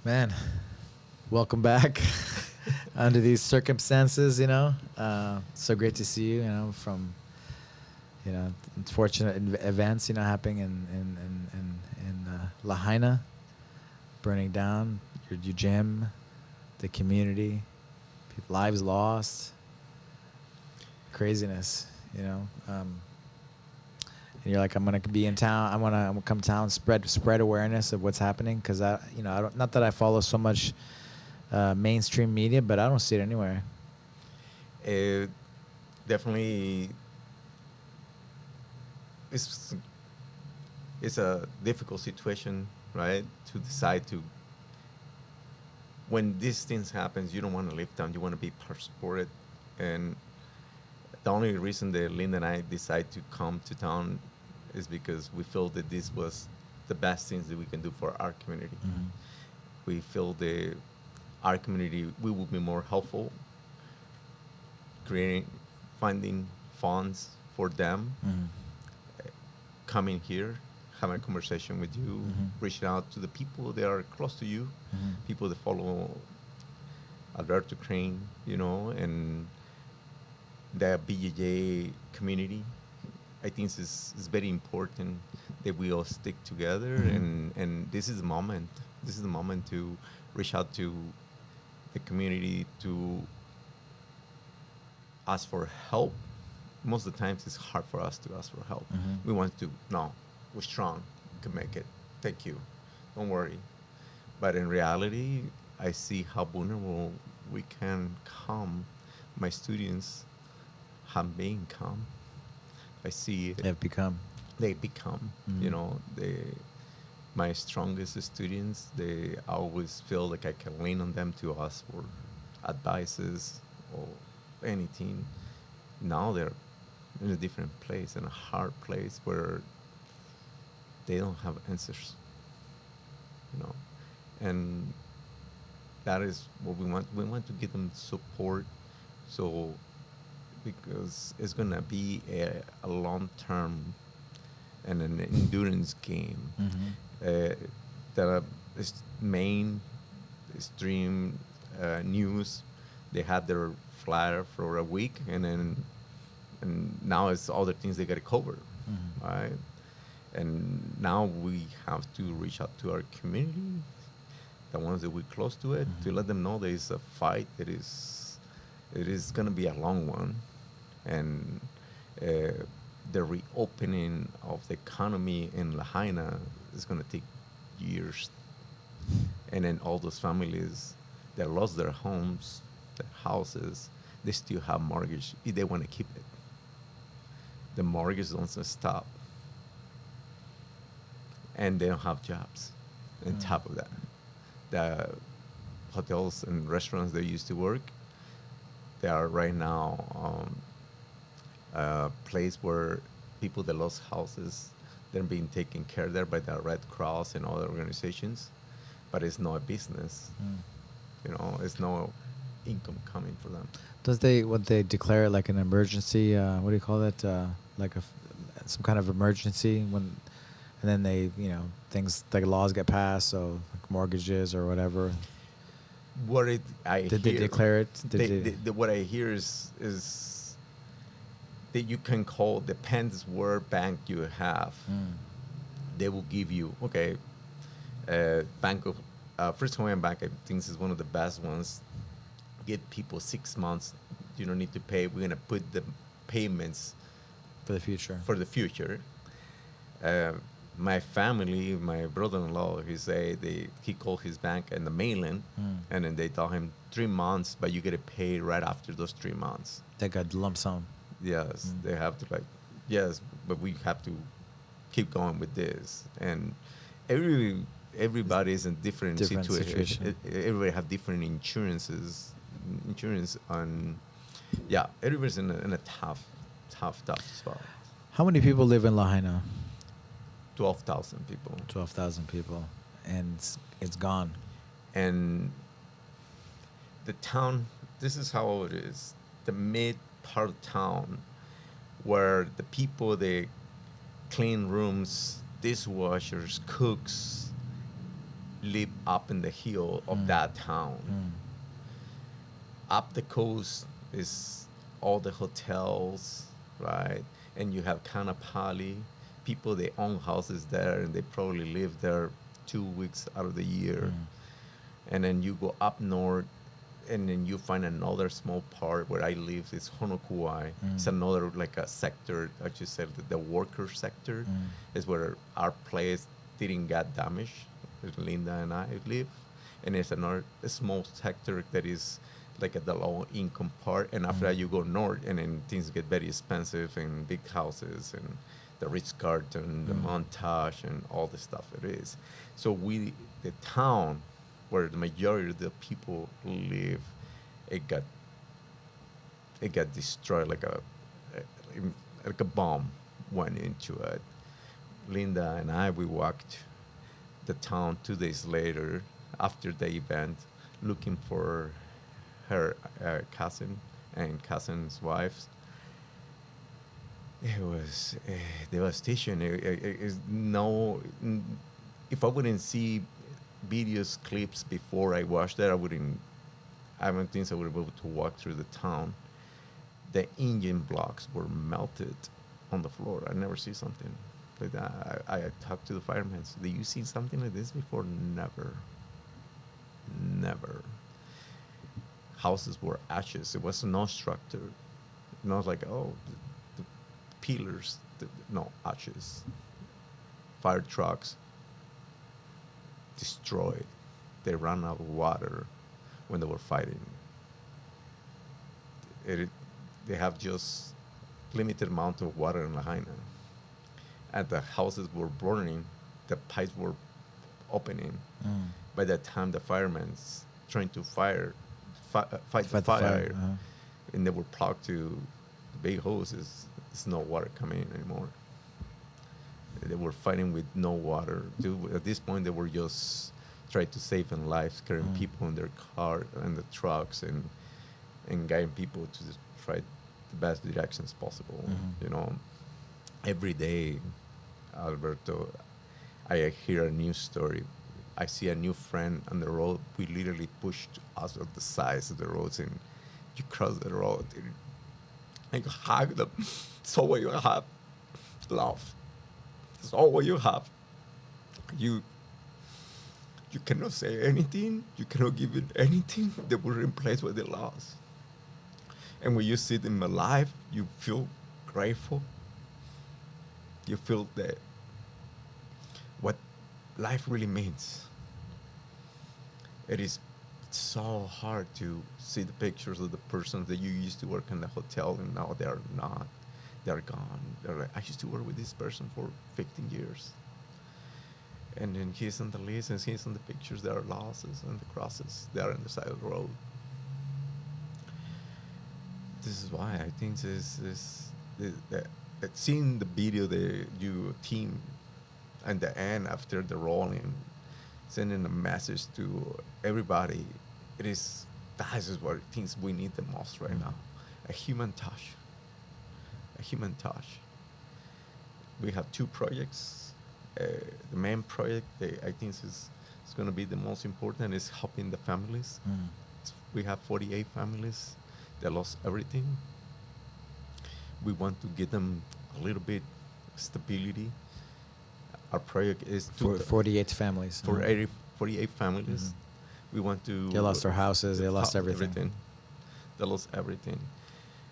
Man, welcome back under these circumstances, so great to see you, from, unfortunate events, happening in Lahaina, burning down your gym, the community, lives lost, craziness, and you're like, I'm gonna be in town. I'm gonna come to town, spread awareness of what's happening, because I don't, not that I follow so much mainstream media, but I don't see it anywhere. It definitely it's it's a difficult situation, right? To decide to when these things happens, you don't want to leave town. You want to be supported, and the only reason that Linda and I decide to come to town is because we feel that this was the best things that we can do for our community. Mm-hmm. We feel that our community we will be more helpful creating finding funds for them Mm-hmm. coming here having a conversation with you, Mm-hmm. reaching out to the people that are close to you, Mm-hmm. people that follow Alberto Crane, and the BJJ community. I think it's very important that we all stick together, Mm-hmm. and this is the moment. This is the moment to reach out to the community to ask for help. Most of the times, it's hard for us to ask for help. Mm-hmm. We want to, no, we're strong, we can make it. Thank you, don't worry. But in reality, I see how vulnerable we can come. My students have been come. I see it. Have become. They become, Mm-hmm. they my strongest students. They always feel like I can lean on them to ask for advices or anything. Now they're in a different place, in a hard place where they don't have answers, you know, and that is what we want. We want to give them support, so because it's gonna be a long term and an endurance game. Mm-hmm. Uh, the main stream news, they had their flyer for a week, and now it's other things they got to cover, Mm-hmm. right? And now we have to reach out to our community, the ones that we're close to it, to Mm-hmm. let them know there is a fight that is it is going to be a long one, and uh, the reopening of the economy in Lahaina is going to take years, and then all those families that lost their homes, their houses, they still have mortgage if they want to keep it. The mortgage doesn't stop, and they don't have jobs. On Mm-hmm. top of that, the hotels and restaurants they used to work, they are right now a place where people that lost houses, they're being taken care of there by the Red Cross and other organizations, but it's not a business. It's no income coming for them. Does they what they declare it like an emergency? What do you call it? Like some kind of emergency when, and then they things like laws get passed, so like mortgages or whatever. What it I Did they hear, declare it? what I hear is that you can call, depends where bank you have. Mm. They will give you, okay, Bank of First Hawaiian Bank. I think is one of the best ones. Give people 6 months. You don't need to pay. We're gonna put the payments For the future. for the future. Uh, my family, my brother-in-law, he called his bank in the mainland, Mm. and then they told him 3 months, but you get to pay right after those 3 months. They got lump sum. Yes, Mm. they have to, like, yes, but we have to keep going with this, and everybody is in different, Different situation. situation. Everybody have different insurance on, yeah. Everybody's in a tough spot. How many people live in Lahaina? 12,000 people. 12,000 people, and it's gone. And the town, this is how it is. The mid part of town, where the people, they clean rooms, dishwashers, cooks, live up in the hill of that town. Up the coast is all the hotels, right? And you have Kanapali. People, they own houses there, and they probably live there 2 weeks out of the year. And then you go up north, and then you find another small part where I live. It's Honokuai. It's another like a sector, like you said, the worker sector is where our place didn't get damaged. Linda and I live, and it's another a small sector that is like at the low income part. And after that, you go north, and then things get very expensive and big houses and the Ritz Carlton, the Montage, and all the stuff it is. So the town where the majority of the people live, it got destroyed like a bomb went into it. Linda and I, we walked the town 2 days later after the event, looking for her cousin and cousin's wives. It was devastation. If I wouldn't see videos, clips before I watched that, I don't think I would be able to walk through the town. The engine blocks were melted on the floor. I never see something like that. I talked to the firemen. So, do you see something like this before? Never. Never. Houses were ashes. It was no structure. Not like, oh, the pillars. No, ashes. Fire trucks destroyed. They ran out of water when they were fighting. They have just limited amount of water in Lahaina. And the houses were burning, the pipes were opening. By that time, the firemen's trying to fight the fire, and they were plugged to the big hoses. There's no water coming in anymore. They were fighting with no water. At this point, they were just trying to save lives, carrying people in their car and the trucks, and guiding people to try the best directions possible. You know, every day, Alberto, I hear a new story. I see a new friend on the road. We literally pushed us on the sides of the roads, and you cross the road and you hug them. That's all you have. Love. That's all you have. You cannot say anything. You cannot give it anything that will replace what they lost. And when you see them alive, you feel grateful. You feel that what life really means. It is so hard to see the pictures of the persons that you used to work in the hotel, and now they are not. They're gone. They're like, I used to work with this person for 15 years. And then he's on the list, and he's on the pictures. There are losses and the crosses. They are on the side of the road. This is why I think that seeing the video that you team at the end after the rolling, sending a message to everybody, that is what things we need the most right now. A human touch. A human touch. We have 2 projects. The main project that I think is going to be the most important is helping the families. We have 48 families that lost everything. We want to give them a little bit stability. Our project is for 48 families. For 48 families. We want to... They lost their houses. They lost everything. They lost everything.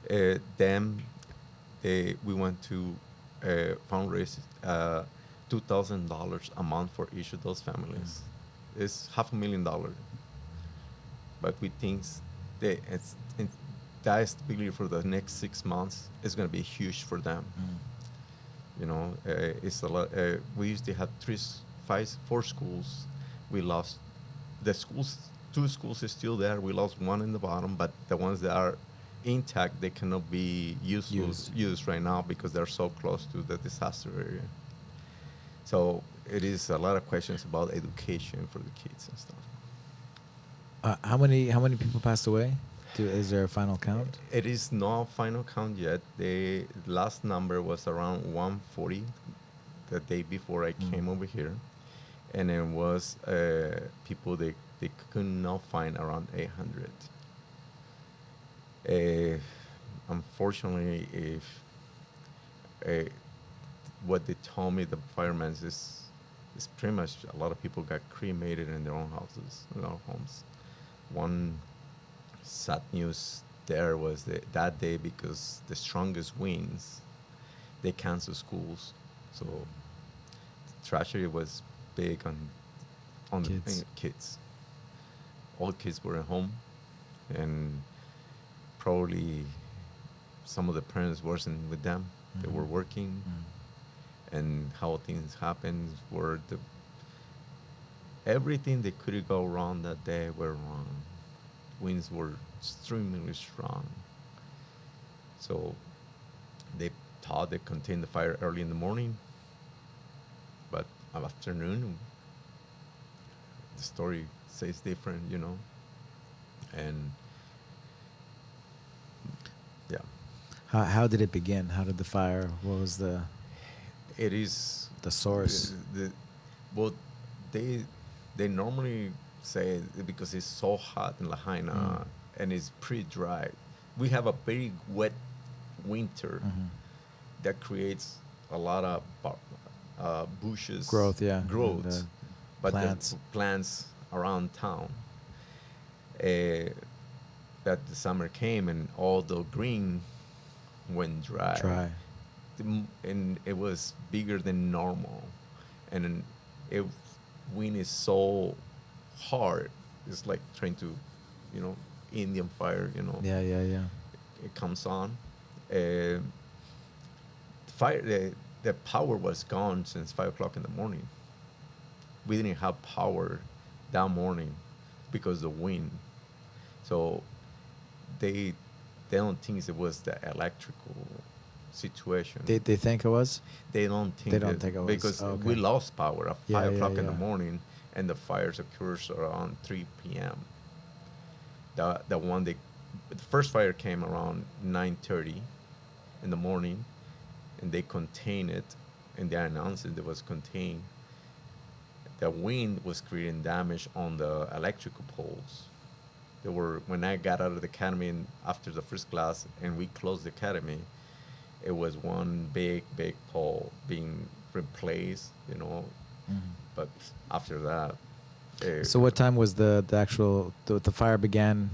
We want to fundraise $2,000 a month for each of those families. It's $500,000. But we think that that stability for the next 6 months is going to be huge for them. You know, it's a lot. We used to have 4 schools. We lost the schools. 2 schools is still there. We lost 1 in the bottom, but the ones that are intact, they cannot be used right now because they're so close to the disaster area. So it is a lot of questions about education for the kids and stuff. How many people passed away? Is there a final count? It is no final count yet. The last number was around 140 the day before I came over here. and it was people they could not find around 800. Uh, Unfortunately, if uh, what they told me, the firemen is pretty much a lot of people got cremated in their own houses, in their homes. One sad news there was that day because the strongest winds they canceled schools, so the tragedy was big on the Kids. kids. All kids were at home, and probably some of the parents wasn't with them. They were working, and how things happened were the everything that could go wrong that day were wrong. Winds were extremely strong, so they thought they contained the fire early in the morning, but afternoon the story says different, and yeah, How did it begin? How did the fire? What was it is the source? the well they they normally say because it's so hot in Lahaina and it's pretty dry. We have a very wet winter that creates a lot of bushes Growth, yeah, and growth, but plants. the plants around town. Uh, that the summer came and all the green went dry. Try. And it was bigger than normal, and then it wind is so hard. It's like trying to, you know, Indian fire. Yeah, yeah, yeah. It comes on. Uh, fire. The power was gone since 5 o'clock in the morning. We didn't have power that morning because the wind. So they they don't think it was the electrical situation. They think it was. They don't think They don't think it was. because Okay. we lost power at Yeah, 5 o'clock yeah, in the yeah. morning, and the fires occurs around 3 p.m. The first fire came around 9:30 in the morning, and they contained it, and they announced it was contained. The wind was creating damage on the electrical poles. There were when I got out of the academy and after the first class, and we closed the academy. It was one big pole being replaced, But after that, So what time was the actual the fire began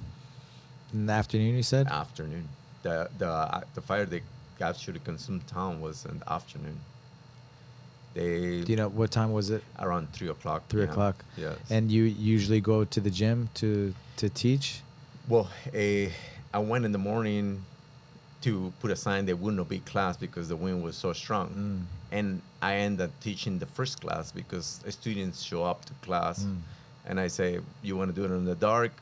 in the afternoon? You said. afternoon, the fire that actually consumed town was in the afternoon. They Do you know what time was it? around 3 o'clock. 3 o'clock. Yes. And you usually go to the gym to teach? Well, I went in the morning to put a sign there would not be class because the wind was so strong. And I ended up teaching the first class because students show up to class, and I say, "You want to do it in the dark?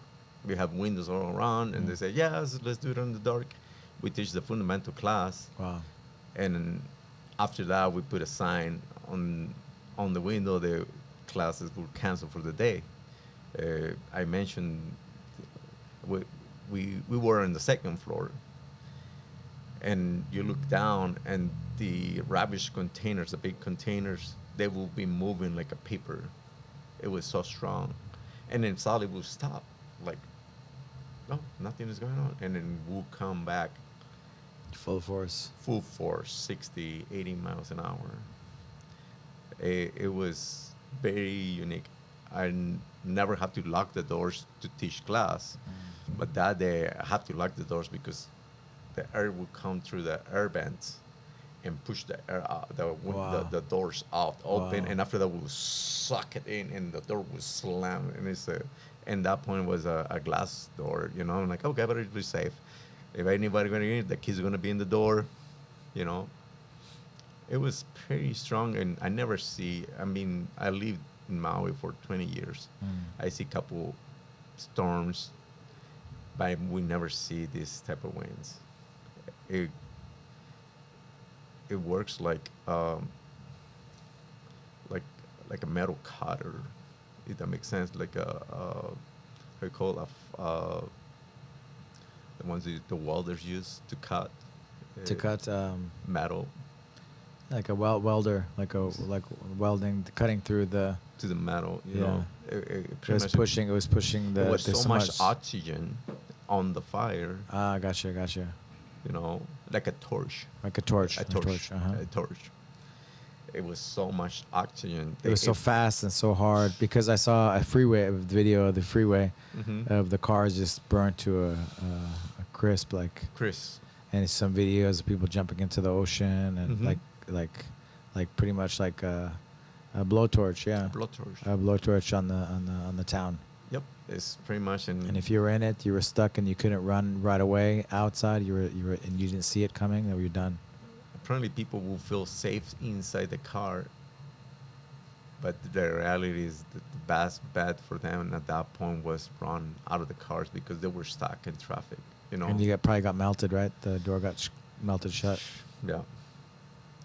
We have windows all around." And they say, "Yes, let's do it in the dark." We teach the fundamental class, Wow. and after that, we put a sign on the window. The classes were canceled for the day. I mentioned we were on the second floor, and you look down, and the rubbish containers, the big containers, they will be moving like a paper. It was so strong, and then suddenly we'll stop, like, no, nothing is going on, and then we'll come back Full force. full force, 60, 80 miles an hour. It was very unique. Never have to lock the doors to teach class, but that day I have to lock the doors because the air would come through the air vents and push the air out, Wow. the doors out open, Wow. and after that we'll suck it in, and the door will slam, and that point was a glass door, I'm like, okay, but it'll be safe. If anybody gonna get in, the kids are gonna be in the door, you know. It was pretty strong, and I never see. I mean, I lived in Maui for 20 years. I see a couple storms, but we never see this type of winds. It it works like like a metal cutter, if that makes sense. Like how you call it, the ones the welders use to cut To cut metal. Like a welder, like welding, cutting through the. to the metal. You Yeah. know, It pretty was much pushing. It was pushing there the. was There's so so much much. oxygen on the fire. Ah, gotcha. You know, like a torch. Like a torch. A torch. Uh-huh. A torch. It was so much oxygen. It was so fast and so hard because I saw a video of the freeway Mm-hmm. of the cars just burnt to a crisp, like, Chris. and some videos of people jumping into the ocean and Mhm. like pretty much like a blowtorch, yeah, A blowtorch. a blowtorch on the town. Yep, it's pretty much. And if you were in it, you were stuck and you couldn't run right away outside. You were and you didn't see it coming. Then you're done. apparently people will feel safe inside the car, but the reality is that the best bet for them at that point was run out of the cars because they were stuck in traffic. You know. And you probably got melted, right? The door got melted shut. Yeah.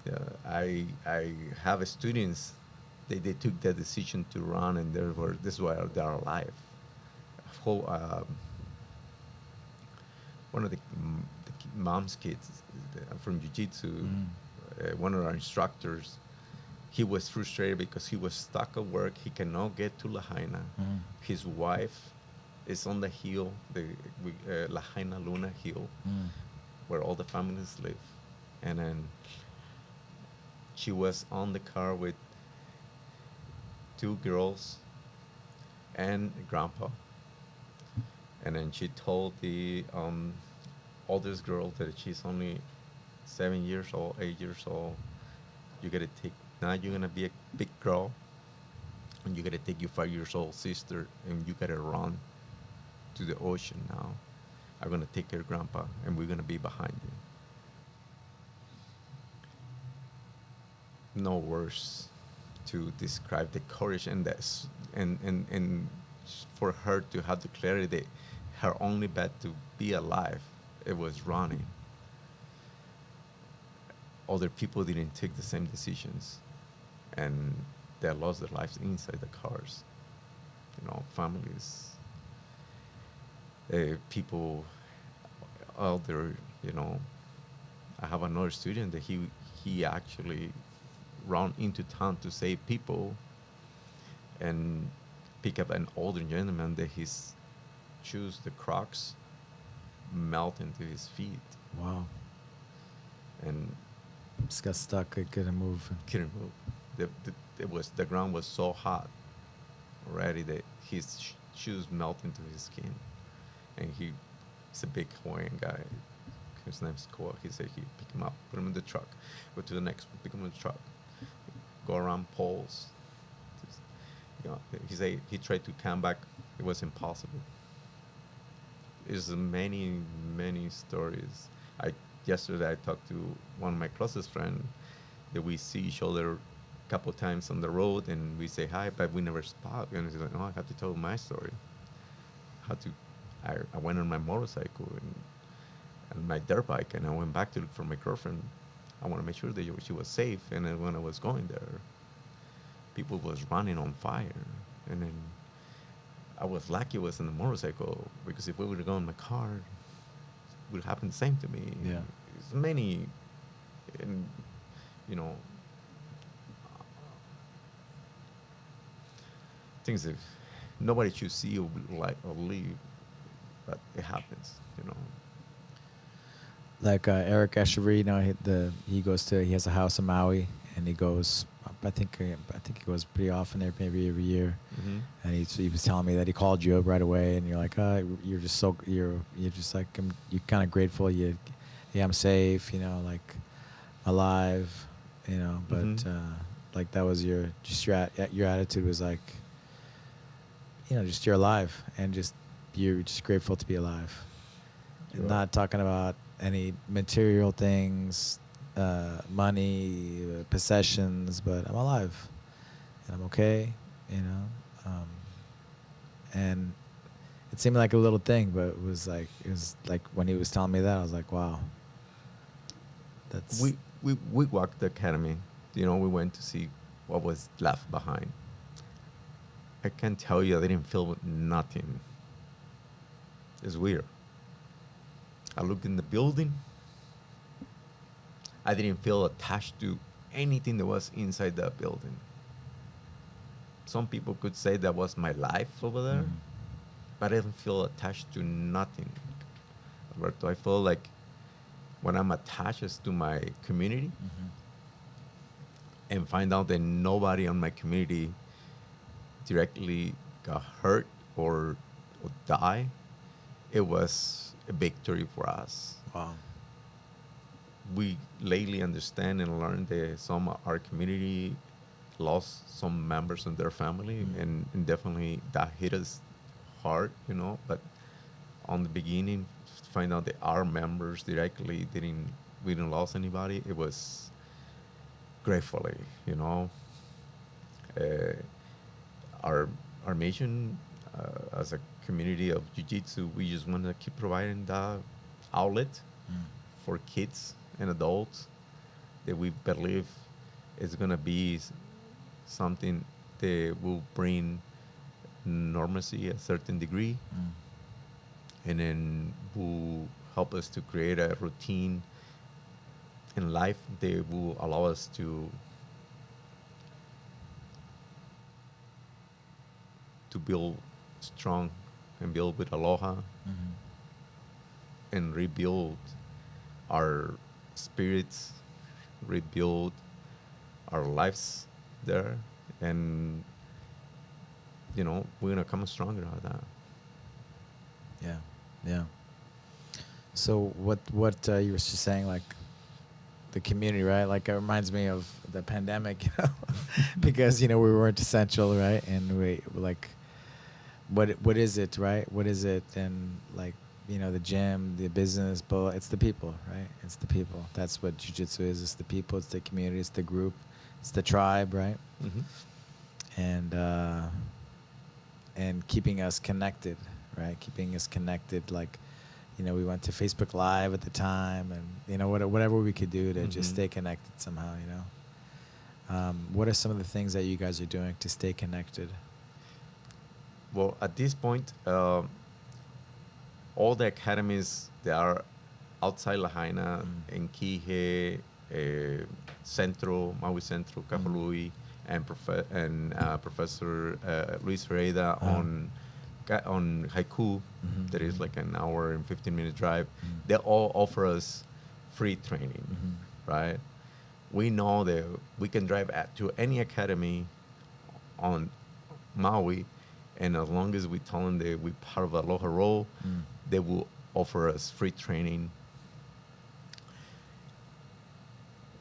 Yeah. I have students. They took that decision to run, and this is why they're alive. Whole, one of the mom's kids from Jiu-Jitsu, one of our instructors, he was frustrated because he was stuck at work. He cannot get to Lahaina. His wife is on the hill, the Lahaina Luna Hill, where all the families live. And then she was on the car with 2 girls and grandpa. And then she told the oldest girl that she's only 7 years old, 8 years old. You gotta take, now you're gonna be a big girl, and you gotta take your 5 years old sister, and you gotta run to the ocean now. I'm gonna take care of grandpa, and we're gonna be behind you. No words to describe the courage and this, and for her to have the clarity that her only bet to be alive, it was running. Other people didn't take the same decisions, and they lost their lives inside the cars. You know, families, people out there. You know, I have another student that he actually ran into town to save people, and pick up an older gentleman that his shoes, the Crocs, melt into his feet, Wow. and Just got stuck. I couldn't move. couldn't move. The ground was so hot already that his shoes melt into his skin, and he's a big Hawaiian guy. His name's Koa. He said he pick him up, put him in the truck, go to the next one, pick him in the truck, go around poles. You know, he said he tried to come back. It was impossible. There's many stories. Yesterday I talked to one of my closest friends that we see each other a couple times on the road, and we say hi, but we never spot. And he's like, "No, I have to tell my story. I went on my motorcycle and my dirt bike, and I went back to look for my girlfriend. I want to make sure that she was safe. And then when I was going there, people was running on fire, and then I was lucky I was in the motorcycle, because if we would have gone in my car, it would happen the same to me. Yeah. There's many, and you know, things that nobody should see or believe, but it happens. You know. Like Eric Eshery, you know, he has a house in Maui, and he goes. I think he goes pretty often there, maybe every year. Mm-hmm. And he was telling me that he called you up right away, and you're like, you're just you're just like, you're kind of grateful. Yeah, I'm safe, you know, like alive, you know. But Mm-hmm. like that was your attitude was like, you know, just you're alive, and you're just grateful to be alive, and Sure. not talking about any material things, money, possessions, but I'm alive, and I'm okay, you know. And it seemed like a little thing, but it was like when he was telling me that, I was like, wow. That's We walked the academy. You know, we went to see what was left behind. I can't tell you, I didn't feel nothing. It's weird. I looked in the building. I didn't feel attached to anything that was inside that building. Some people could say that was my life over there, Mm-hmm. but I didn't feel attached to nothing, Alberto. I feel like when I'm attached to my community Mm-hmm. and find out that nobody on my community directly got hurt or die, it was a victory for us. Wow. We lately understand and learn that some of our community lost some members in their family, Mm. and definitely that hit us hard, But on the beginning, to find out that our members directly we didn't lose anybody, it was gratefully. Uh, our our mission as a community of jiu-jitsu, we just want to keep providing that outlet Mm. for kids and adults that we believe is going to be something that will bring normalcy a certain degree, Mm. and then will help us to create a routine in life that will allow us to build strong and build with aloha Mm-hmm. and rebuild our spirits, rebuild our lives there, and we're gonna come stronger out of that. Yeah. Yeah. So what you were just saying, like the community, right? Like it reminds me of the pandemic, because we weren't essential, right? And we like, what is it, right? What is it? And like, the gym, the business, but it's the people, right? It's the people. That's what jiu-jitsu is. It's the people. It's the community. It's the group. It's the tribe, right? Mm-hmm. And keeping us connected, right? Keeping us connected, like, we went to Facebook Live at the time, and whatever we could do to just Mm-hmm. stay connected somehow. What are some of the things that you guys are doing to stay connected? Well, at this point, all the academies that are outside Lahaina, Mm. in Kihei, Centro, Maui Centro, Kahului, and Professor Luis Hereda on Haiku, Mhm, that is mhm. like an hour and 15-minute drive. Mm. They all offer us free training, Mhm. right? We know that we can drive to any academy on Maui, and as long as we tell them that we're part of Aloha Roll, Mm. they will offer us free training,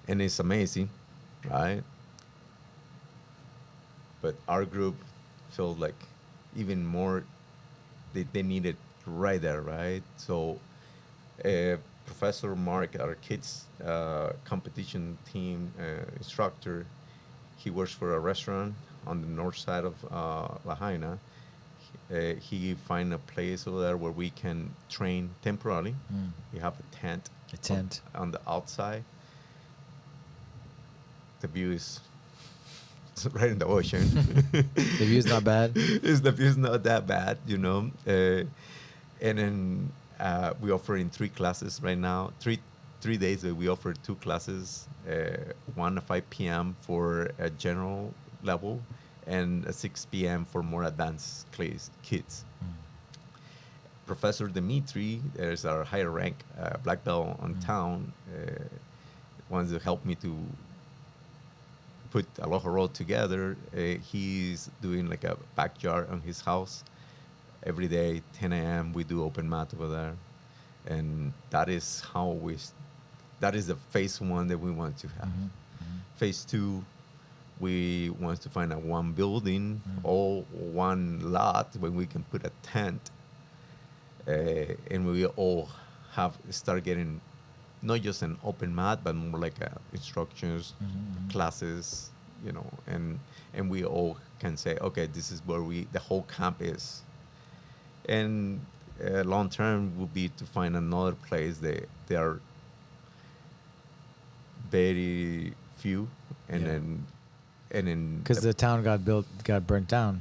and it's amazing, right? But our group felt like even more, they need it right there, right? So Professor Mark, our kids competition team instructor, he works for a restaurant on the north side of Lahaina. He find a place over there where we can train temporarily. Mm. We have a tent, A tent. on the outside. The view is right in the ocean. The view's not bad. The view's not that bad. And then we offer in 3 classes right now. Three days we offer 2 classes. One at 5 p.m. for a general level, and at 6 p.m. for more advanced kids. Mm. Professor Dimitri, there's our higher rank black belt on Mm. town, wants to help me to put Aloha Roll together. He's doing like a backyard on his house. Every day, 10 a.m., we do open mat over there. And that is that is the phase 1 that we want to have. Mhm, mhm. Phase 2, we want to find a one building Mm. or one lot where we can put a tent. And we all start getting not just an open mat, but more like instructions, Mhm, mhm. classes, and we all can say, okay, this is where the whole camp is. And long term will be to find another place that they are very few, and Yeah. then Because the town got burnt down.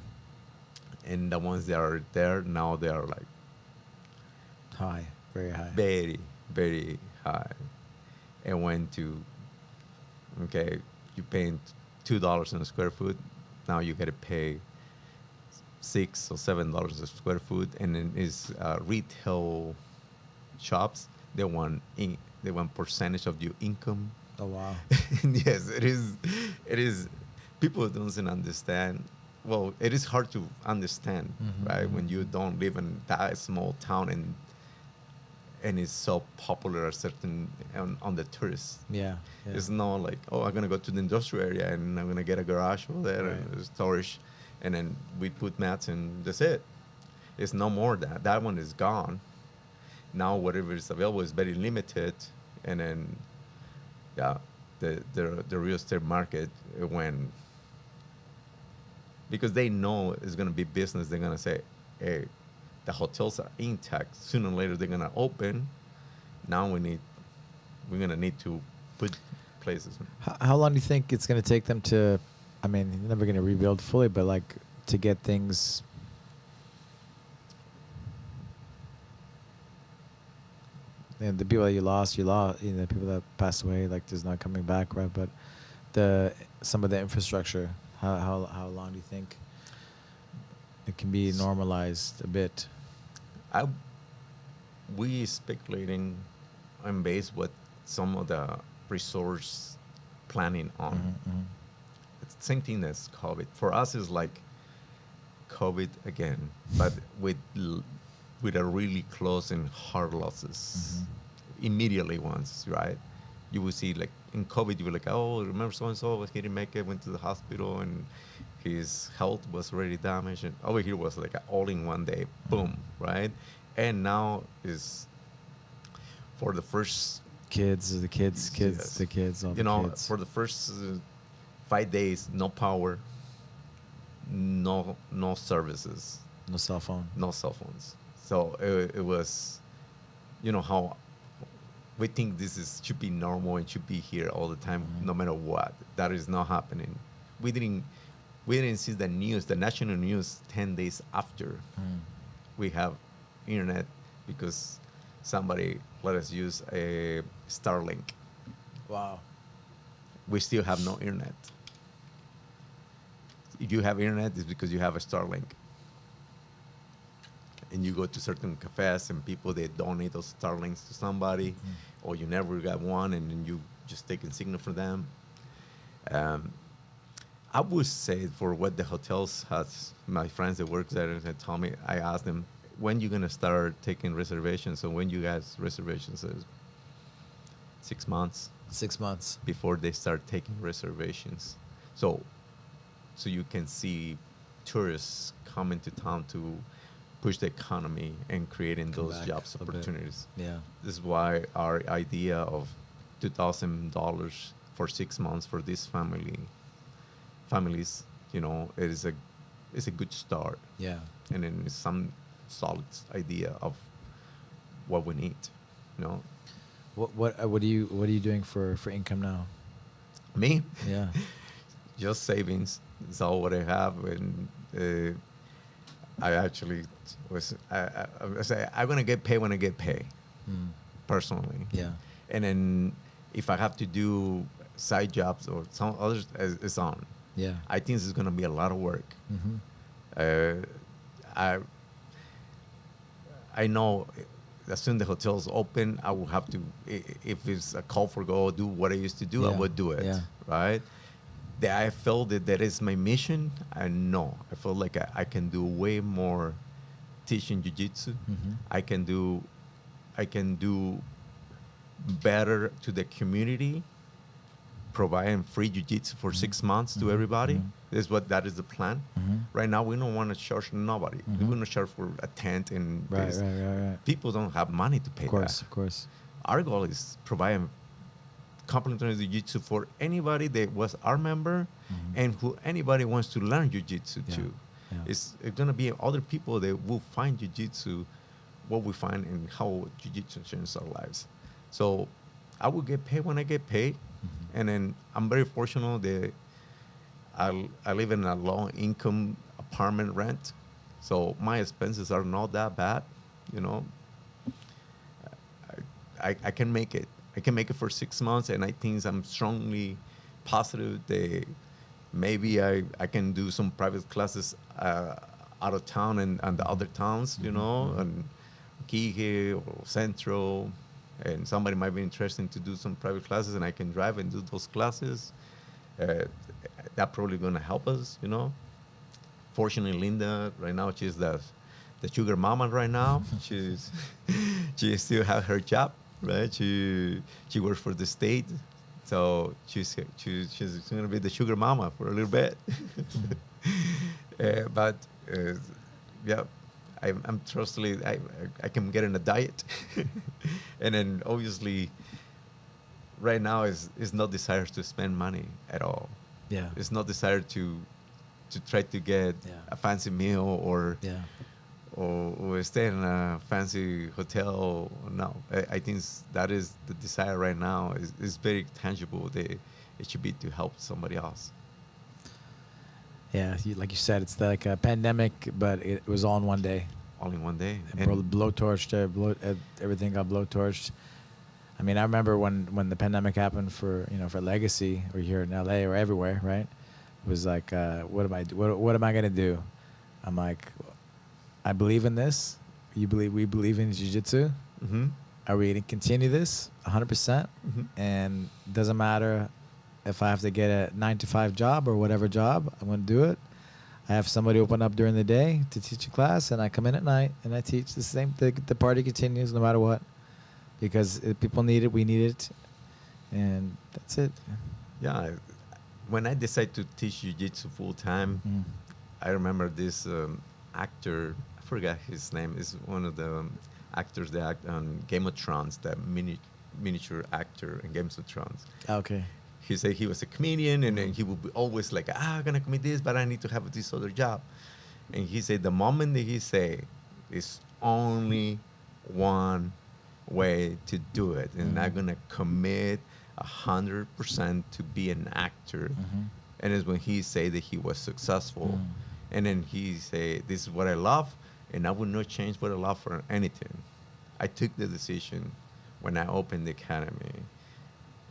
and the ones that are there now, they are like High, very high. very, very high, and went to, okay, you paying $2 in a square foot. Now you got to pay $6 or $7 a square foot, and then is retail shops. They want percentage of your income. Oh wow. Yes, it is. It is. People don't understand. Well, it is hard to understand, right? When you don't live in that small town and it's so popular, certain on the tourists. Yeah. Yeah. It's not like, oh, I'm gonna go to the industrial area and I'm gonna get a garage over there Right. and storage, and then we put mats and that's it. It's no more that. That one is gone. Now whatever is available is very limited, and then yeah, the real estate market when because they know it's gonna be business, they're gonna say, hey, the hotels are intact. Sooner or later they're gonna open. Now we're gonna need to put places. How long do you think it's going to take them to? I mean, you're never going to rebuild fully, but like to get things. And the people that you lost. You know, the people that passed away, like there's not coming back, right? But some of the infrastructure. How long do you think it can be normalized a bit? We speculating on base what some of the resource planning on. It's the same thing as COVID. For us, it's like COVID again, but with a really close and hard losses immediately once, right? You will see like in COVID, you were like, oh, remember so and so, he didn't make it, went to the hospital, and his health was already damaged. And over here was like all in one day, boom, right? And now is for the first The kids, yes. the kids, all you the know, kids. for the first 5 days, no power, no services, No cell phone. no cell phones. So it was, you know how we think should be normal and should be here all the time, no matter what. That is not happening. We didn't see the news, the national news, 10 days after we have internet because somebody let us use a Starlink. Wow. We still have no internet. If you have internet, it's because you have a Starlink. And you go to certain cafes and people, they donate those Starlinks to somebody, or you never got one and then you just take a signal for them. I would say for what the hotels has, my friends that work there, they told me, I asked them, when you gonna start taking reservations? So when you guys reservations is 6 months 6 months. before they start taking reservations. So you can see tourists coming to town to push the economy and creating Come those back jobs a bit. opportunities. Yeah. This is why our idea of $2,000 for 6 months for this families, you know, is a good start. Yeah. And then it's some solid idea of what we need, you know. What are you doing for income now? Me, Yeah. just savings is all what I have, and I actually I say I'm gonna get paid when I get paid, personally. Yeah. And then if I have to do side jobs or some others, it's on. Yeah. I think this is gonna be a lot of work. I know as soon as the hotels open, I will have to, if it's a call for go, do what I used to do, I Yeah. would do it, Yeah. right? That I felt that is my mission. I know. I feel like I can do way more teaching jiu-jitsu. I can do better to the community, providing free jiu-jitsu for 6 months to everybody. That is the plan. Right now, we don't want to charge nobody. We want to charge for a tent and Right. this. Right. People don't have money to pay Of course. that. Of course. Our goal is providing complimentary jiu-jitsu for anybody that was our member and who anybody wants to learn jiu-jitsu Yeah. too. Yeah. It's going to be other people that will find jiu-jitsu what we find and how jiu-jitsu changes our lives. So I will get paid when I get paid. And then I'm very fortunate that I live in a low income apartment rent. So my expenses are not that bad, you know. I can make it. I can make it for 6 months, and I think I'm strongly positive. Maybe I can do some private classes out of town and the other towns, and Kihei or Central, and somebody might be interested to do some private classes, and I can drive and do those classes. Uh, that probably gonna help us. Fortunately, Linda right now she's the sugar mama right now. She still has her job, right? She works for the state, so she's gonna be the sugar mama for a little bit. But yeah, I'm trustfully I can get in a diet, and then obviously right now is not desire to spend money at all. Yeah. It's not desire to try to get Yeah. a fancy meal Yeah. or stay in a fancy hotel. No, I think that is the desire right now. Is very tangible. It should be to help somebody else. Yeah. Like you said, it's like a pandemic, but it was all in one day. All in one day. And blowtorched. Everything got blowtorched. I mean, I remember when the pandemic happened for Legacy or here in LA or everywhere, right? It was like, what am I gonna do? I'm like, I believe in this. We believe in jiu-jitsu. Mm-hmm. Are we gonna continue this 100%? Mm-hmm. And it doesn't matter if I have to get a 9 to 5 job or whatever job, I'm gonna do it. I have somebody open up during the day to teach a class, and I come in at night and I teach the same. The party continues no matter what, because people need it, we need it, and that's it. Yeah. When I decided to teach jiu-jitsu full time, I remember this actor. I forgot his name. Is one of the actors that act on Game of Thrones. That miniature actor in Game of Thrones. Okay. He said he was a comedian, and then he would be always like, I'm gonna commit this, but I need to have this other job. And he said the moment that he say, it's only one way to do it, and I'm gonna commit 100% to be an actor. And it's when he say that he was successful, and then he say, this is what I love, and I would not change what I love for anything. I took the decision when I opened the academy,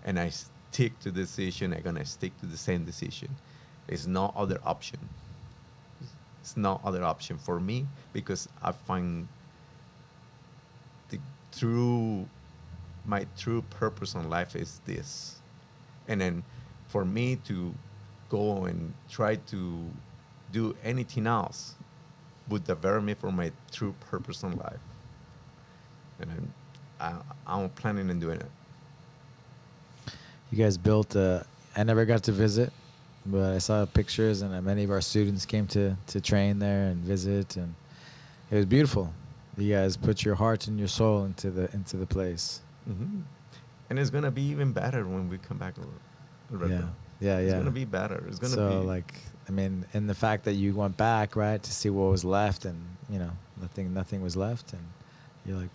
and I stick to the decision. I'm gonna stick to the same decision. There's no other option. It's no other option for me, because I find my true purpose in life is this. And then for me to go and try to do anything else would divert me from my true purpose in life. And then I'm planning on doing it. You guys built I never got to visit, but I saw pictures, and many of our students came to train there and visit, and it was beautiful. You guys put your heart and your soul into the place. Mm-hmm. And it's gonna be even better when we come back. Yeah. It's gonna be better. It's gonna be. So like, I mean, and the fact that you went back, right, to see what was left, and nothing was left, and you're like,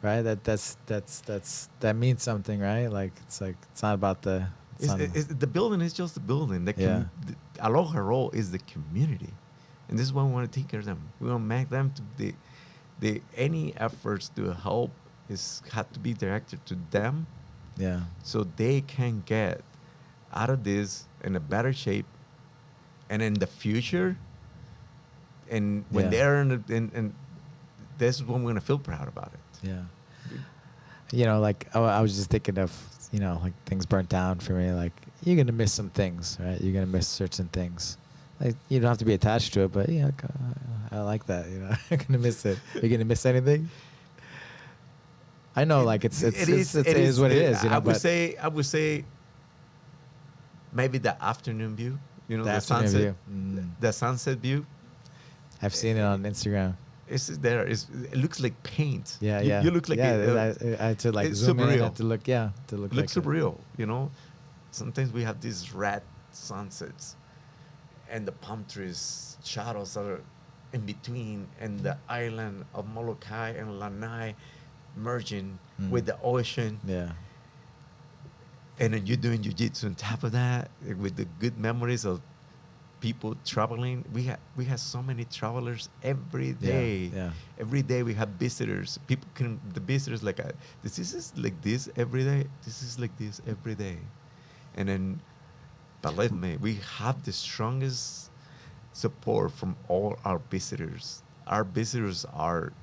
right, that means something, right? Like it's not about the. The building is just the building. The Aloha Roll is the community, and this is why we want to take care of them. We want to make them to any efforts to help had to be directed to them. Yeah. So they can get out of this in a better shape, and in the future, and when they're in this is when we're gonna feel proud about it. Yeah. Like I was just thinking of like things burnt down for me. Like you're gonna miss some things, right? You're gonna miss certain things. Like you don't have to be attached to it, but I like that. I'm gonna miss it. You're gonna miss anything? I know, like it is what it is. I would say maybe the afternoon view. The sunset view. The sunset view. I've seen it on Instagram. It's there. It looks like paint. Yeah. You look like I had to like zoom in. I had to look. To look. Looks surreal. Sometimes we have these red sunsets, and the palm trees shadows are in between, and the island of Molokai and Lanai merging with the ocean. Yeah. And then you're doing jiu-jitsu on top of that with the good memories of people traveling. We have so many travelers every Yeah, day. yeah. Every day we have visitors. People can the visitors like this is like this every day. This is like this every day, and then believe me, we have the strongest support from all our visitors. Our visitors are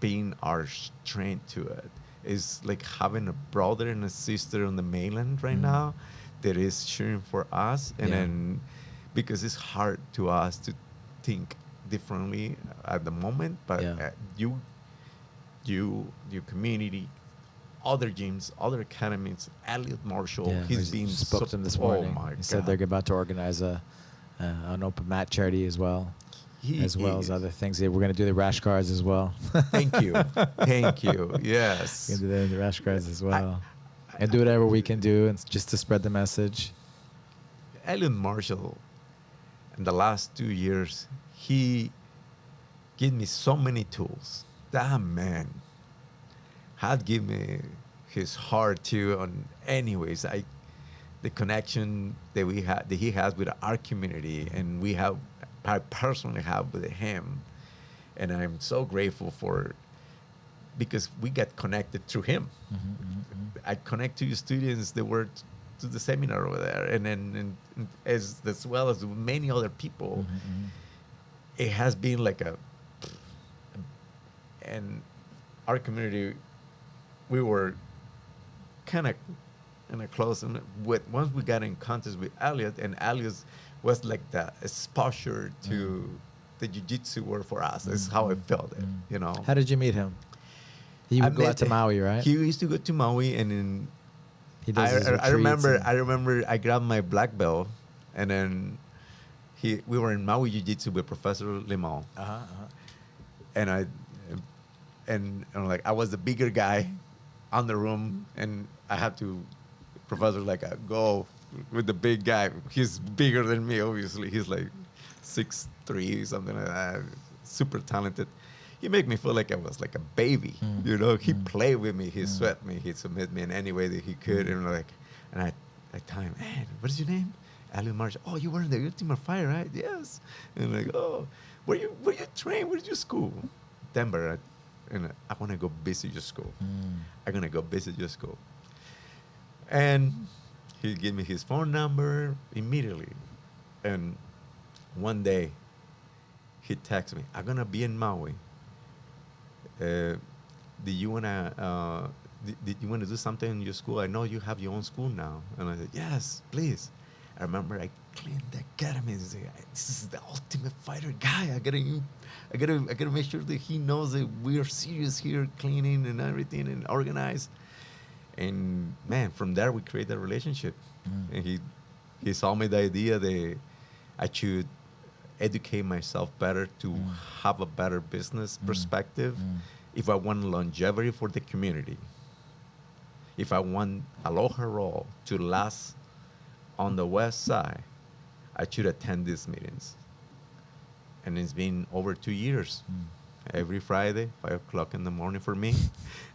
being our strength to it. It's like having a brother and a sister on the mainland right Mm. now that is cheering for us. And Yeah. then because it's hard to us to think differently at the moment, but Yeah. your community, other gyms, other academies, Elliot Marshall, Yeah, he's we been spoke so, to him this oh morning. my He said God. they're about to organize an open mat charity as well, He as well as is. other things. We're going to do the rash guards as well. Thank you. Thank you. We're Yes. going to do the rash guards as I, well, and do whatever we can do, and just to spread the message. Elliot Marshall, in the last 2 years, he gave me so many tools. That man had given me his heart too. On anyways, the connection that we had that he has with our community, and I personally have with him, and I'm so grateful for because we got connected through him. I connect to students that were to the seminar over there, and then and as well as many other people. It has been like and our community, we were kind of close, and with once we got in contact with Elliot, and Elliot was like the exposure to the jiu-jitsu world for us. That's how I felt it, you know. How did you meet him? He I would go out met- to Maui, right? He used to go to Maui, and then He does his I retreats remember and- I remember I grabbed my black belt, and then we were in Maui Jiu-Jitsu with Professor Limon, and I'm like I was the bigger guy on the room, and I had to Professor like go with the big guy. He's bigger than me, obviously. He's like 6'3", something like that. Super talented. He made me feel like I was like a baby, you know. He played with me, he sweat me, he submit me in any way that he could, and I tell him, man, what is your name? Alan Marshall. Oh, you were in the Ultimate Fighter, right? Yes. And like, oh, where you train? Where's your school? Denver. And I want to go visit your school. I'm gonna go visit your school. And he gave me his phone number immediately. And one day, he texted me, I'm gonna be in Maui. Do you wanna did you wanna do something in your school? I know you have your own school now. And I said, yes, please. I remember I cleaned the academy and said, this is the Ultimate Fighter guy. I gotta make sure that he knows that we are serious here, cleaning and everything and organized. And man, from there we created a relationship. And he saw me the idea that I should educate myself better to have a better business perspective if I want longevity for the community. If I want Aloha Roll to last on the west side, I should attend these meetings. And it's been over 2 years. Every Friday, 5 o'clock in the morning for me,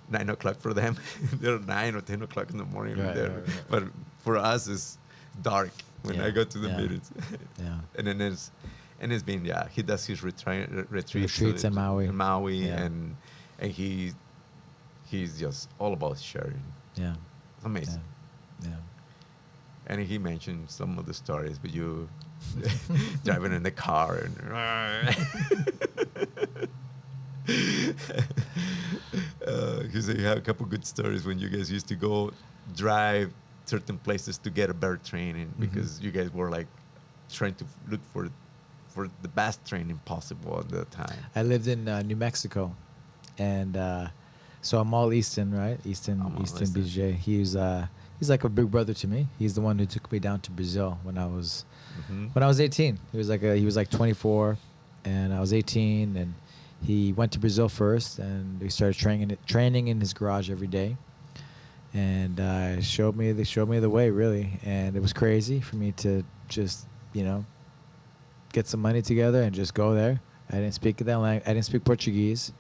9 o'clock for them. They're 9 or 10 o'clock in the morning. Right, there. right, right. But for us, it's dark when I go to the meetings. Yeah. And then it's been, he does his retreats in Maui. Yeah. and he's just all about sharing. Yeah. It's amazing. Yeah. And he mentioned some of the stories with you driving in the car and he said you have a couple good stories when you guys used to go drive certain places to get a better training because you guys were like trying to look for the best training possible at the time. I lived in New Mexico, and so I'm all Easton, right? Easton BJ. He's like a big brother to me. He's the one who took me down to Brazil when I was 18. He was like 24, and I was 18, and he went to Brazil first, and we started training in his garage every day, and they showed me the way really, and it was crazy for me to just get some money together and just go there. I didn't speak that language. I didn't speak Portuguese.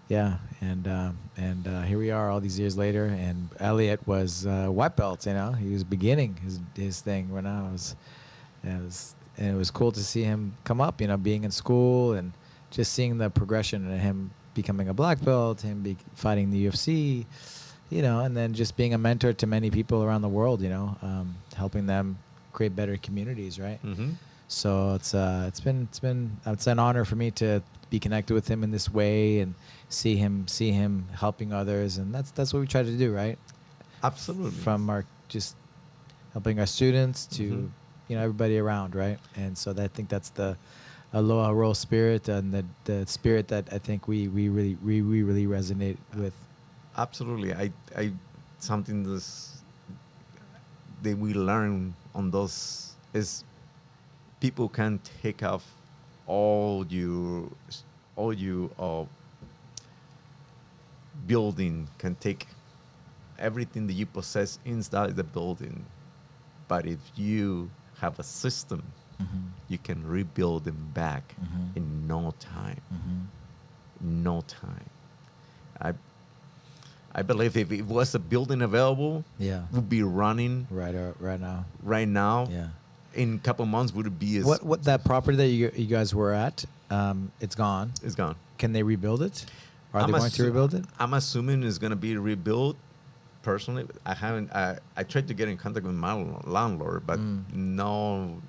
Yeah, and here we are all these years later, and Elliot was white belt. He was beginning his thing when I was. and it was cool to see him come up, being in school and just seeing the progression of him becoming a black belt, him fighting the UFC, and then just being a mentor to many people around the world, helping them create better communities, right? Mm-hmm. So it's been an honor for me to be connected with him in this way and see him helping others, and that's what we try to do, right? Absolutely. From our just helping our students to Mm-hmm. everybody around, right? And so I think that's the Aloha Roll spirit and the spirit that I think we really resonate with. Absolutely. I something that we learn on those is people can take off all you building, can take everything that you possess inside the building, but if you have a system, you can rebuild them back in no time. No time. I believe if it was a building available, Yeah. would be running Right now. right now. Yeah. In a couple months, would it be as What that property that you guys were at? It's gone. it's gone. Can they rebuild it? Are they going to rebuild it? I'm assuming it's going to be rebuilt. Personally, I haven't. I tried to get in contact with my landlord, but no.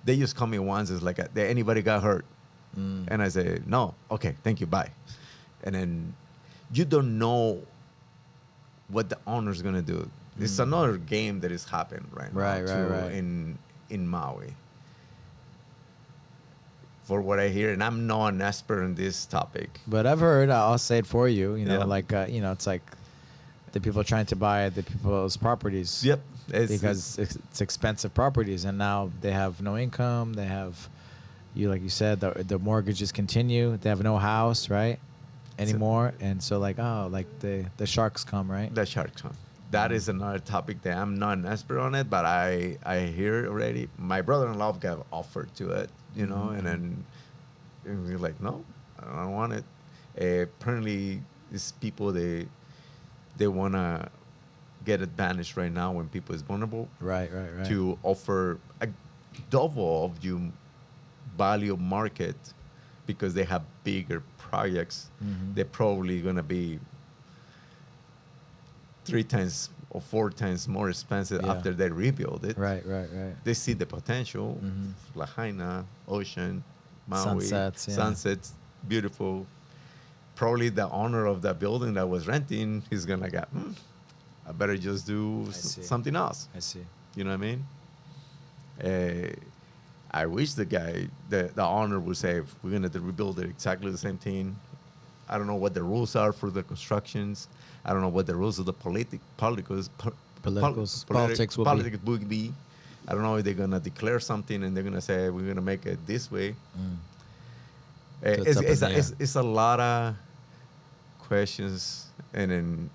They just call me once. It's like, did anybody got hurt? And I say, no. Okay, thank you. Bye. And then you don't know what the owner's going to do. It's another game that is happening right now Right. in Maui. For what I hear, and I'm not an expert in this topic. But I've heard. I'll say it for you. Yeah. It's like the people trying to buy the people's properties. Yep. Because it's expensive properties, and now they have no income. They have, like you said, the mortgages continue. They have no house, right, anymore, and so the sharks come, right? The sharks come. That is another topic that I'm not an expert on it, but I hear already. My brother-in-law got offered to it, and then and we're like, no, I don't want it. Apparently, these people they want to get advantage right now when people is vulnerable. Right. To offer a double of your value market because they have bigger projects. They're probably going to be 3 times or 4 times more expensive after they rebuild it. Right. They see the potential. Lahaina, ocean, Maui, sunsets, beautiful. Probably the owner of that building that was renting, he's going to get, I better just do something else. I see. You know what I mean? I wish the owner would say, we're going to rebuild it exactly the same thing. I don't know what the rules are for the constructions. I don't know what the rules of the politics will be. I don't know if they're going to declare something and they're going to say, we're going to make it this way. It's a lot of questions, and then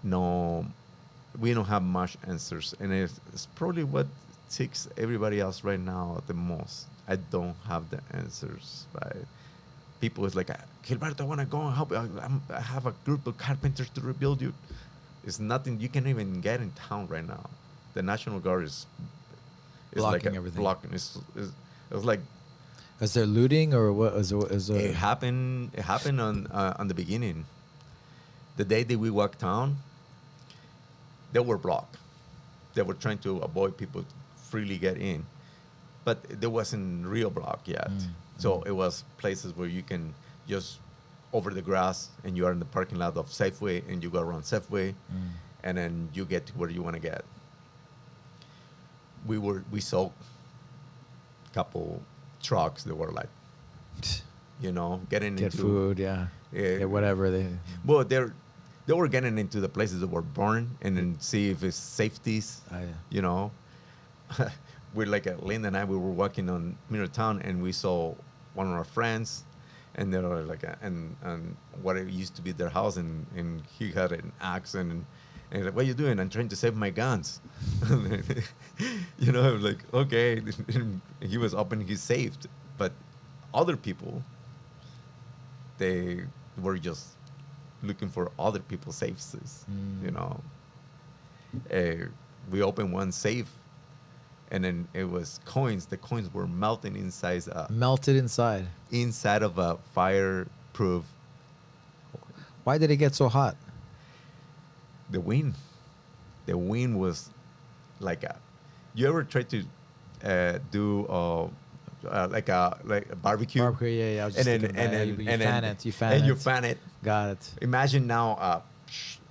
we don't have much answers, and it's probably what ticks everybody else right now the most. I don't have the answers, right? People is like, Gilberto, I want to go and help. I have a group of carpenters to rebuild you. It's nothing. You can't even get in town right now. The National Guard is blocking everything. Blocking. It's like. Is there looting or what? Is there? It happened on the beginning. The day that we walked down, they were blocked. They were trying to avoid people freely get in, but there wasn't real block yet. So it was places where you can just over the grass, and you are in the parking lot of Safeway, and you go around Safeway, and then you get to where you want to get. We saw a couple trucks that were like, getting Get into food, whatever Well, they were getting into the places that were burned, and then see if it's safeties. We're like Linda and I. We were walking on Town, and we saw one of our friends, and they were like, and what it used to be their house, and he had an axe, and he's like, what are you doing? I'm trying to save my guns. I was like, okay. He was up and he saved, but other people, they were just looking for other people's safes. We opened one safe, and then it was coins. The coins were melting Melted inside. inside of a fireproof. Why did it get so hot? The wind. The wind was like a. You ever try to do like a barbecue? Barbecue, yeah. I was just thinking about it. You fan it. and you fan it. Got it. Imagine now.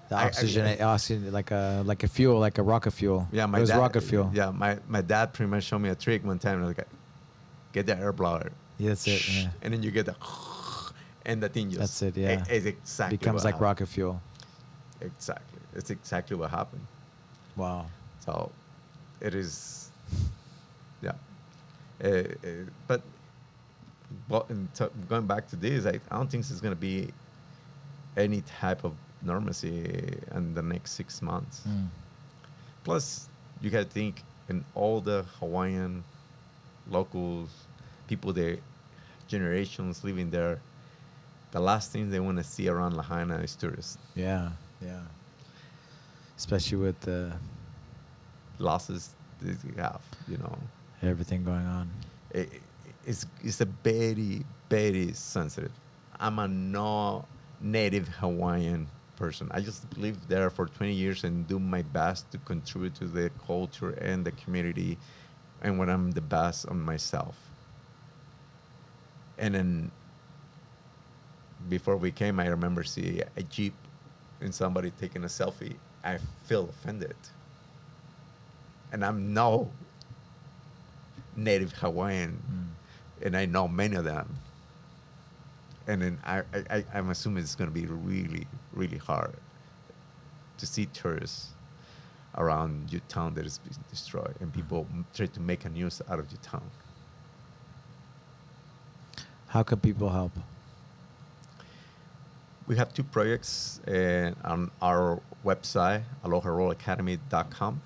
The oxygen, like a fuel, like a rocket fuel. Yeah, it was rocket fuel. Yeah, my dad pretty much showed me a trick one time. Like, get the air blower. Yeah, that's it. Yeah. And then you get the, and the thing just. That's it. Yeah. It's exactly. Becomes what like happened. rocket fuel. Exactly. It's exactly what happened. Wow. So, it is. Yeah. But going back to this, I don't think there's going to be any type of normalcy in the next 6 months. Plus, you got to think in all the Hawaiian locals, people, their generations living there, the last thing they want to see around Lahaina is tourists. Yeah. Especially with the losses they have, everything going on. It's a very, very sensitive. I'm a no native Hawaiian person. I just live there for 20 years and do my best to contribute to the culture and the community, and when I'm the best on myself. And then before we came, I remember seeing a Jeep and somebody taking a selfie. I feel offended. And I'm no native Hawaiian, and I know many of them. And then I'm assuming it's going to be really, really hard to see tourists around your town that is being destroyed, and people try to make a news out of your town. How can people help? We have 2 projects on our website, aloharollacademy.com.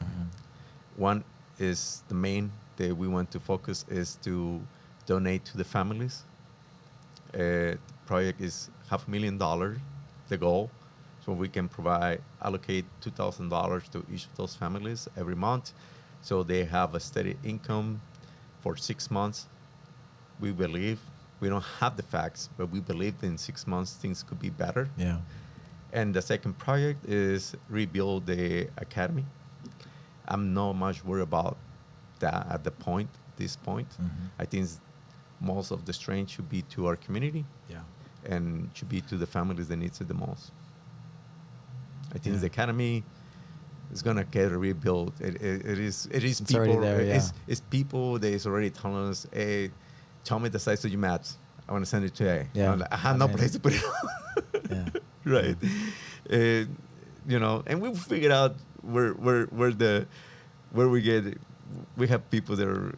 One is the main that we want to focus is to donate to the families. Project is $500,000, the goal. So we can allocate $2,000 to each of those families every month. So they have a steady income for 6 months. We believe, we don't have the facts, but we believe that in 6 months things could be better. Yeah. And the second project is rebuild the academy. I'm not much worried about that at this point. I think most of the strength should be to our community. Yeah. And should be to the families that needs it the most. I think the academy is gonna get rebuilt. It is It's people. already there, It's people that is already telling us, hey, tell me the size of your mats. I want to send it today. Yeah. I'm like, I have no place to put it on. Yeah. Right. And we figured out where we get it. We have people that are,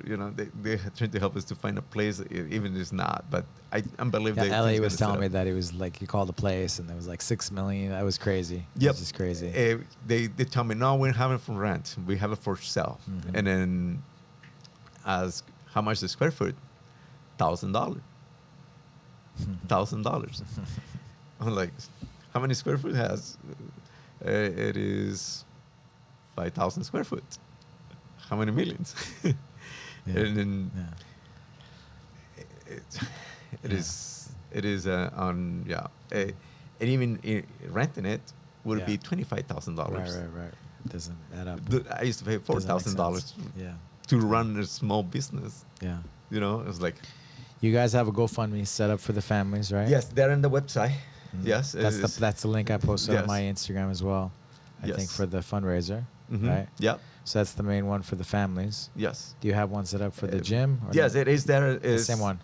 they're trying to help us to find a place, even if it's not. But I believe that. Ellie was telling me that it was like, he called the place and there was like 6 million. That was crazy. Yep. It was just crazy. They tell me, no, we don't have it for rent. We have it for sale. And then ask how much the square foot? $1,000. $1,000. I'm like, how many square foot has? It is 5,000 square foot. How many millions? And then it is on and even renting it would be $25,000. Right. It doesn't add up. I used to pay $4,000 to run a small business. Yeah. It's like, you guys have a GoFundMe set up for the families, right? yes, they're on the website. Yes, That's the link I posted on my Instagram as well. I think Yes. for the fundraiser, right? Yep. So that's the main one for the families. Yes. Do you have one set up for the gym? Or Yes, no? it is there. The same one.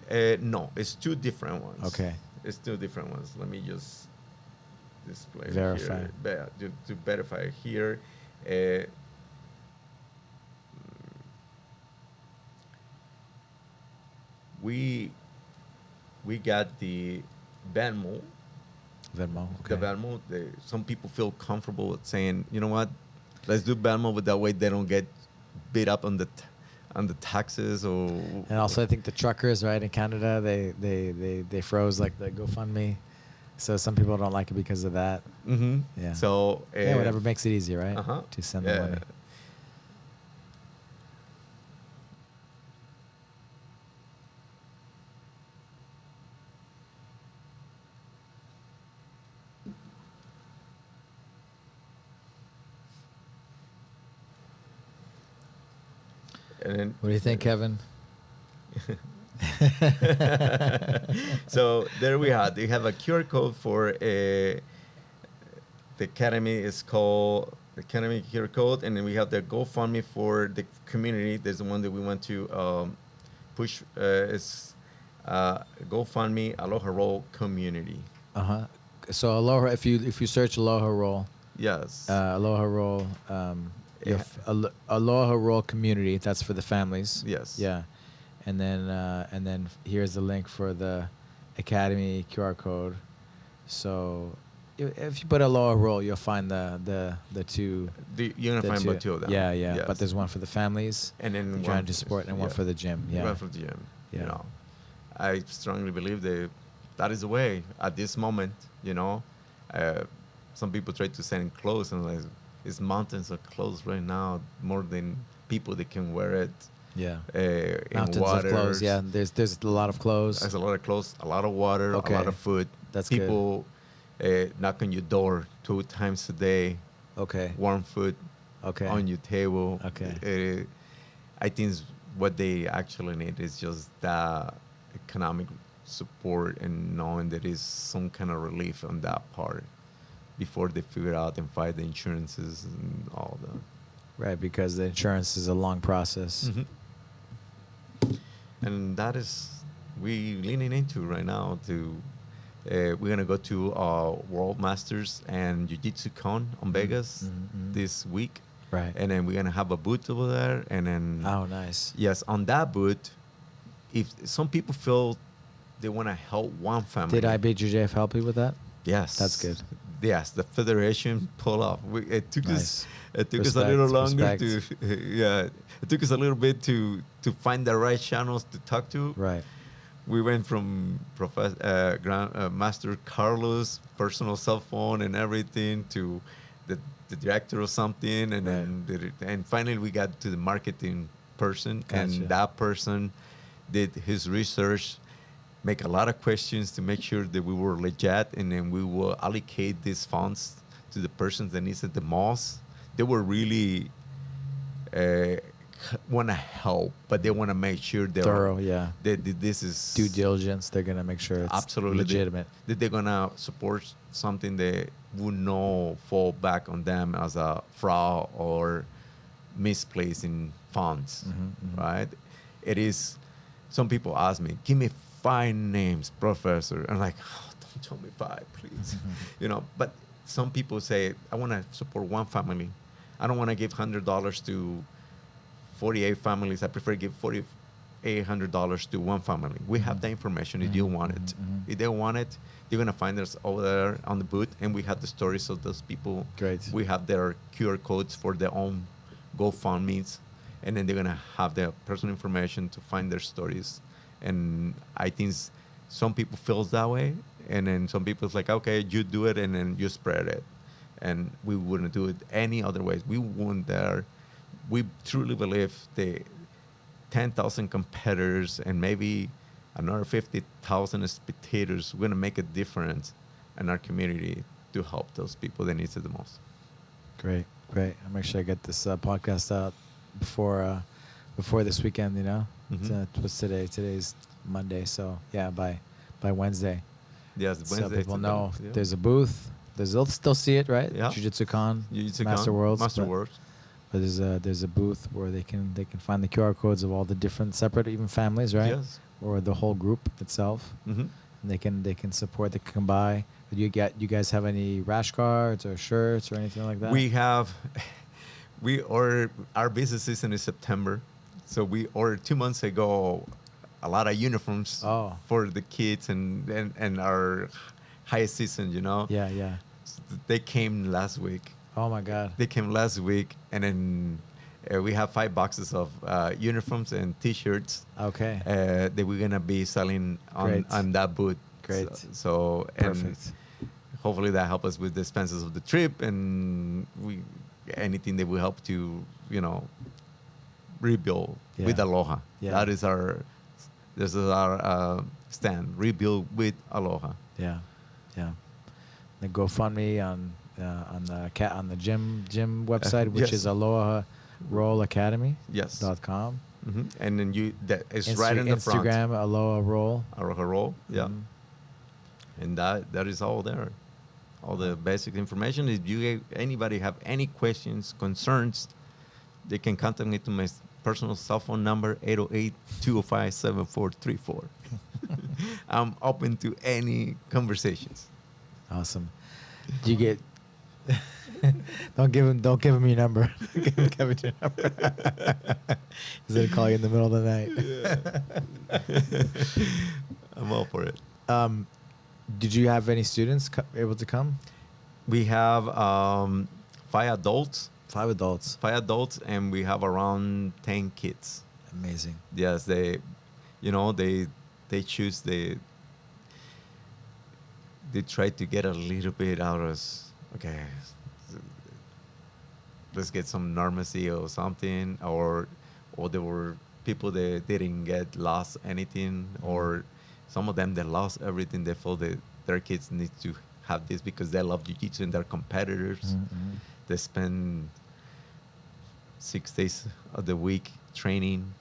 No, it's 2 different ones. Okay. It's 2 different ones. Let me just display Verify. here. To verify here. We got the Venmo. Venmo. The Okay. Venmo. Some people feel comfortable with saying, you know what, let's do Venmo, but that way they don't get beat up on the taxes or. And also, I think the truckers, right, in Canada, they froze like the GoFundMe. So some people don't like it because of that. Mm-hmm. Yeah. So. 'Cause. So. Yeah, whatever makes it easy, right? To send the money. Yeah, Yeah. whatever makes it easy, right? To send the money. Yeah. Uh-huh. And then, What do you think, Kevin? so there we have. They have a QR code for the academy is called the Academy QR code, and then we have the GoFundMe for the community. There's the one that we want to push. Is GoFundMe Aloha Roll Community. Uh-huh. So Aloha, if you search Aloha Roll, Yes. Aloha Roll, Yeah. Aloha Roll Community. That's for the families. Yes. Yeah, and then here's the link for the Academy QR code. So if you put Aloha Roll, you'll find the two. You're gonna the find about two of them. Yeah, yeah. Yes. But there's one for the families, And then the trying to support, and one for the gym. Yeah. One for the gym. Yeah. You know, I strongly believe that is the way at this moment. You know, some people try to send clothes, and like, it's mountains of clothes right now, more than people that can wear it. Yeah. In Mountains water. of clothes. Yeah. There's a lot of clothes. There's a lot of clothes, a lot of water, Okay. a lot of food. That's good. people knock on your door 2 times a day, Okay. warm food Okay. on your table. Okay. I think what they actually need is just that economic support and knowing there is some kind of relief on that part before they figure out and find the insurances and all that. Right, because the insurance is a long process. Mm-hmm. And that is we leaning into right now to we're gonna go to World Masters and Jiu-Jitsu Con on Vegas this week. Right. And then we're gonna have a booth over there, and then Oh, nice. yes, on that booth, if some people feel they want to help one family, Did IBJJF help you with that? yes, That's good. Yes, the federation pull off. It took Nice. us a Respect, little longer respect. to yeah. It took us a little bit to find the right channels to talk to. Right. We went from Master Carlos' personal cell phone and everything to the director or something, and then finally we got to the marketing person, Gotcha. and that person did his research, make a lot of questions to make sure that we were legit, and then we will allocate these funds to the persons that needs it the most. They were really want to help, but they want to make sure they're Thorough, yeah. that this is Due diligence. They're gonna make sure it's absolutely legitimate. that they're gonna support something that would not fall back on them as a fraud or misplacing funds, right? It is. Some people ask me, "Give me 5 names, Professor." I'm like, oh, "Don't tell me 5, please." You know. But some people say, "I want to support one family. I don't want to give $100 to 48 families. I prefer give $4,800 to one family." We have the information if you want it. If they want it, they're gonna find us over there on the booth, and we have the stories of those people. Great. We have their QR codes for their own GoFundMe's, and then they're gonna have their personal information to find their stories. And I think some people feels that way, and then some people's like, "Okay, you do it, and then you spread it." And we wouldn't do it any other ways. We wouldn't dare. We truly believe the 10,000 competitors and maybe another 50,000 spectators, we're going to make a difference in our community to help those people that need it the most. Great, great. I'll make sure I get this podcast out before this weekend. You know, what's today? Today's Monday, so yeah, by Wednesday. Yes, So Wednesday. people know there's a booth. They'll still see it, right? Yeah. Jiu-Jitsu Con, Jiu-Jitsu Master Con, Worlds. Master but- Worlds. But there's a booth where they can find the QR codes of all the different separate even families, right? Yes. Or the whole group itself. Mm-hmm. And they can support. They can come by. Do you guys have any rash guards or shirts or anything like that? We ordered, our business season is September, so we ordered 2 months ago a lot of uniforms for the kids and our high season, you know. Yeah, yeah. They came last week. Oh my God. They came last week, and then we have 5 boxes of uniforms and T-shirts. Okay. That we're gonna be selling on that booth. Great. So and Perfect. hopefully that help us with the expenses of the trip, and anything that will help to rebuild with Aloha. Yeah. This is our stand. Rebuild with Aloha. Yeah, yeah. The GoFundMe on the gym website, which yes. is Aloha Roll Academy. Yes. .com. And then that is right in the front. Instagram, Aloha Roll. Aloha Roll, yeah. Mhm. And that is all there. All the basic information. If anybody have any questions, concerns, they can contact me to my personal cell phone number, 808-205-7434. I'm open to any conversations. Awesome. Do you get? Don't give him your number. Give him Kevin your number. He's gonna call you in the middle of the night. I'm all for it. Did you have any students able to come? We have 5 adults. 5 adults. 5 adults, and we have around 10 kids. Amazing. Yes, they choose they try to get a little bit out of us. Okay, let's get some normalcy or something, or there were people that didn't get lost anything, or some of them that lost everything. They feel that their kids need to have this because they love jiu-jitsu and they're competitors. Mm-hmm. They spend 6 days of the week training,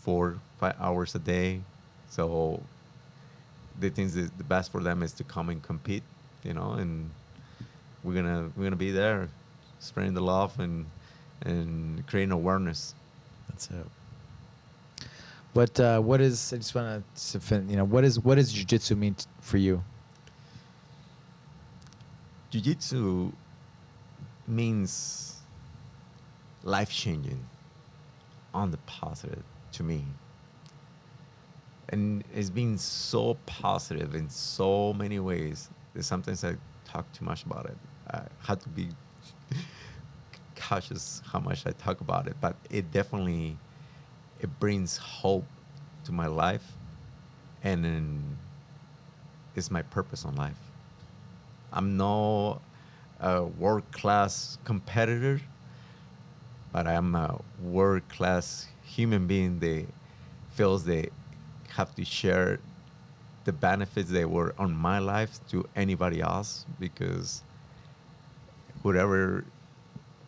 4-5 hours a day. So they think that the best for them is to come and compete, and we're gonna be there, spreading the love and creating awareness. That's it. What is? I just want to, what does jiu-jitsu mean for you? Jiu-jitsu means life-changing, on the positive to me. And it's been so positive in so many ways that sometimes I talk too much about it. I have to be cautious how much I talk about it, but it definitely, it brings hope to my life, and it's my purpose on life. I'm no world-class competitor, but I'm a world-class human being that feels they have to share the benefits that were on my life to anybody else, because whoever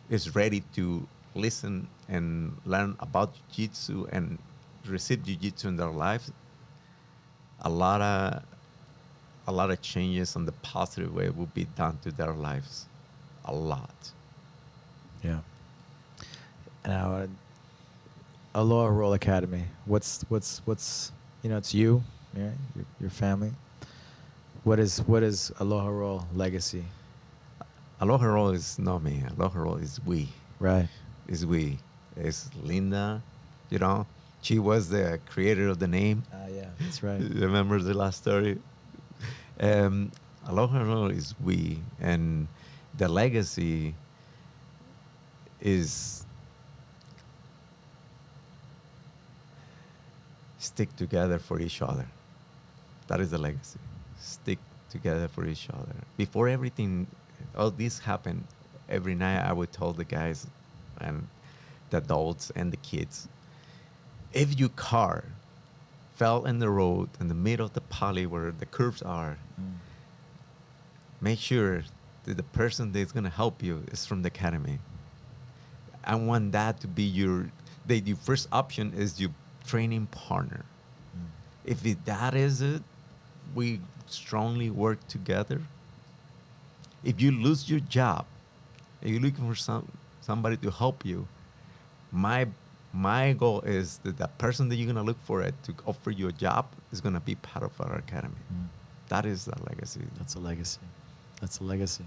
is ready to listen and learn about jiu-jitsu and receive jiu-jitsu in their lives, a lot of changes on the positive way will be done to their lives. A lot. Yeah. Now, Aloha Roll Academy. What's it's you, yeah, your family. What is Aloha Roll legacy? Aloha Roll is not me. Aloha Roll is we. Right. Is we. It's Linda. She was the creator of the name. Yeah, that's right. Remember the last story? Aloha Roll is we, and the legacy is stick together for each other. That is the legacy. Stick together for each other. Before all this happened, every night I would tell the guys and the adults and the kids, if your car fell in the road in the middle of the poly where the curves are, make sure that the person that's going to help you is from the academy. I want that to be your first option is your training partner. If that is it, we strongly work together. If you lose your job, if you're looking for somebody to help you, my goal is that the person that you're going to look for to offer you a job is going to be part of our academy. That is the legacy. That's a legacy. That's a legacy.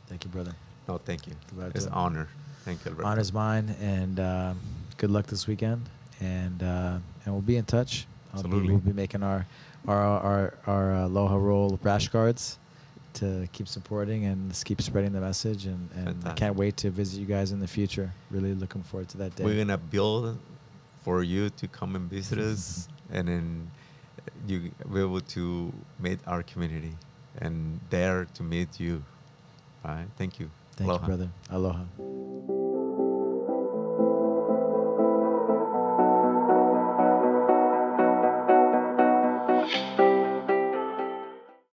Thank you, brother. No, thank you. Gilberto. It's an honor. Thank you, Alberto. Honor's mine, and good luck this weekend. And we'll be in touch. Absolutely. We'll be making our Aloha Roll rash guards to keep supporting and just keep spreading the message. And I can't wait to visit you guys in the future. Really looking forward to that day. We're gonna build for you to come and visit us, and then you be able to meet our community and dare to meet you. All right. Thank you. Thank you, brother. Aloha.